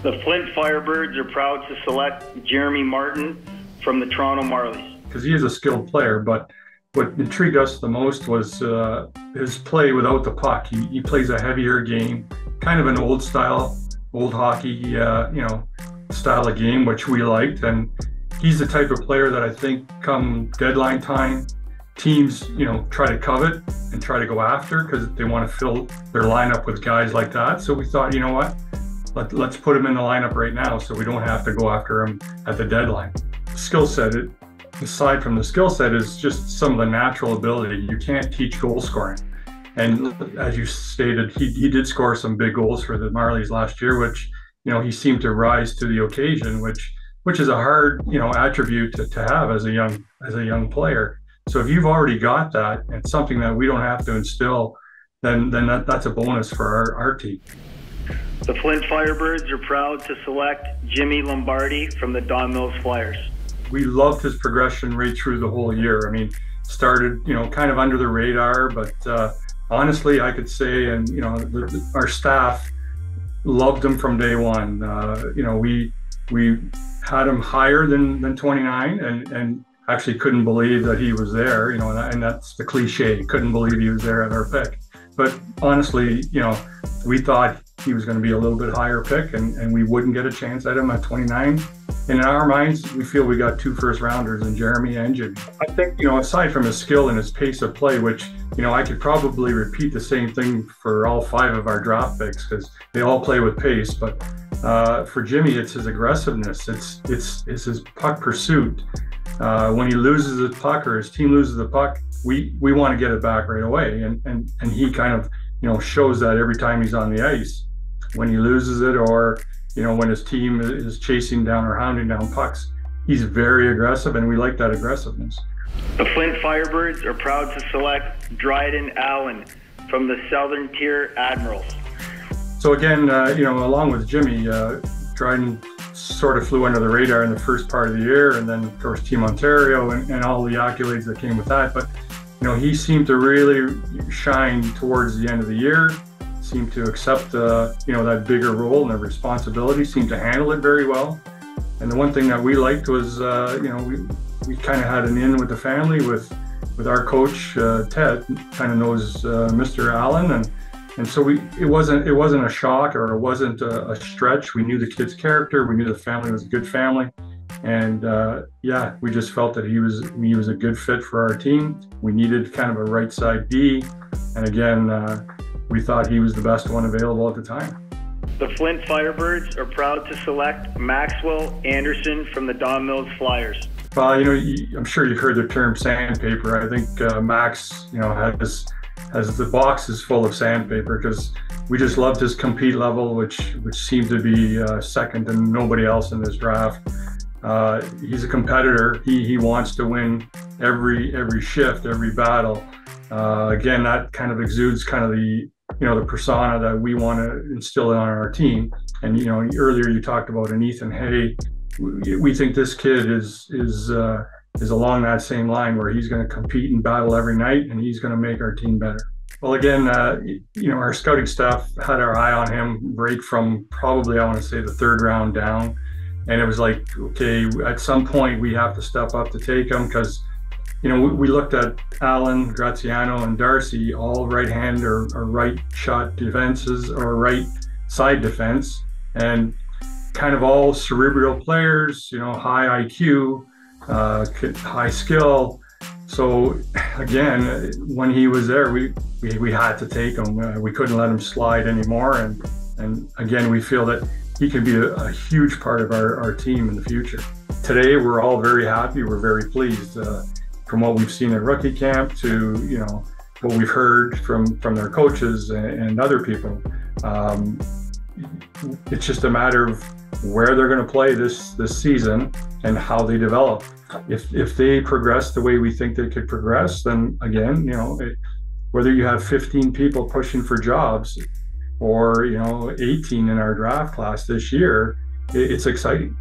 The Flint Firebirds are proud to select Jeremy Martin from the Toronto Marlies. Because he is a skilled player, but what intrigued us the most was his play without the puck. He plays a heavier game, kind of an old hockey, style of game, which we liked. And he's the type of player that I think come deadline time, teams, try to covet and try to go after because they want to fill their lineup with guys like that. So we thought, you know what, let's put him in the lineup right now so we don't have to go after him at the deadline. Skill set, aside from the skill set, is just some of the natural ability. You can't teach goal scoring. And as you stated, he did score some big goals for the Marlies last year, which, he seemed to rise to the occasion, which is a hard, attribute to have as a young player. So if you've already got that and something that we don't have to instill, then that's a bonus for our team. The Flint Firebirds are proud to select Jimmy Lombardi from the Don Mills Flyers. We loved his progression right through the whole year. I mean, started, kind of under the radar, but honestly, I could say, and, our staff loved him from day one. We had him higher than 29 and actually couldn't believe that he was there, and that's the cliche, couldn't believe he was there at our pick. But honestly, we thought he was going to be a little bit higher pick and we wouldn't get a chance at him at 29. And in our minds, we feel we got 2 first rounders in Jeremy and Jimmy. I think, aside from his skill and his pace of play, which, I could probably repeat the same thing for all 5 of our draft picks because they all play with pace. But for Jimmy, it's his aggressiveness. It's his puck pursuit. When he loses the puck or his team loses the puck, we want to get it back right away. And he kind of, shows that every time he's on the ice. When he loses it or, when his team is chasing down or hounding down pucks, he's very aggressive, and we like that aggressiveness. The Flint Firebirds are proud to select Dryden Allen from the Southern Tier Admirals. So again, along with Jimmy, Dryden sort of flew under the radar in the first part of the year, and then of course Team Ontario and all the accolades that came with that. But he seemed to really shine towards the end of the year. Seemed to accept that bigger role and the responsibility. Seemed to handle it very well. And the one thing that we liked was we kind of had an in with the family with our coach Ted. Kind of knows Mr. Allen, and so it wasn't a shock or it wasn't a stretch. We knew the kid's character. We knew the family was a good family. And we just felt that he was a good fit for our team. We needed kind of a right side D, and again, we thought he was the best one available at the time. The Flint Firebirds are proud to select Maxwell Anderson from the Don Mills Flyers. Well, I'm sure you've heard the term sandpaper. I think Max, has the boxes full of sandpaper because we just loved his compete level, which seemed to be second to nobody else in this draft. He's a competitor. He wants to win every shift, every battle. Again, that kind of exudes kind of the persona that we want to instill on our team. And earlier you talked about an Ethan Hay. We think this kid is along that same line where he's going to compete and battle every night, and he's going to make our team better. Well, again, our scouting staff had our eye on him right from probably, I want to say, the 3rd round down. And it was like, okay, at some point we have to step up to take him because, we looked at Allen, Graziano, and Darcy, all right-hand or right-shot defenses or right-side defense, and kind of all cerebral players, high IQ, high skill. So again, when he was there, we had to take him. We couldn't let him slide anymore. And again, we feel that he can be a huge part of our team in the future. Today, we're all very happy. We're very pleased from what we've seen at rookie camp to, what we've heard from their coaches and other people. It's just a matter of where they're going to play this season and how they develop. If they progress the way we think they could progress, then again, whether you have 15 people pushing for jobs or 18 in our draft class this year, it's exciting.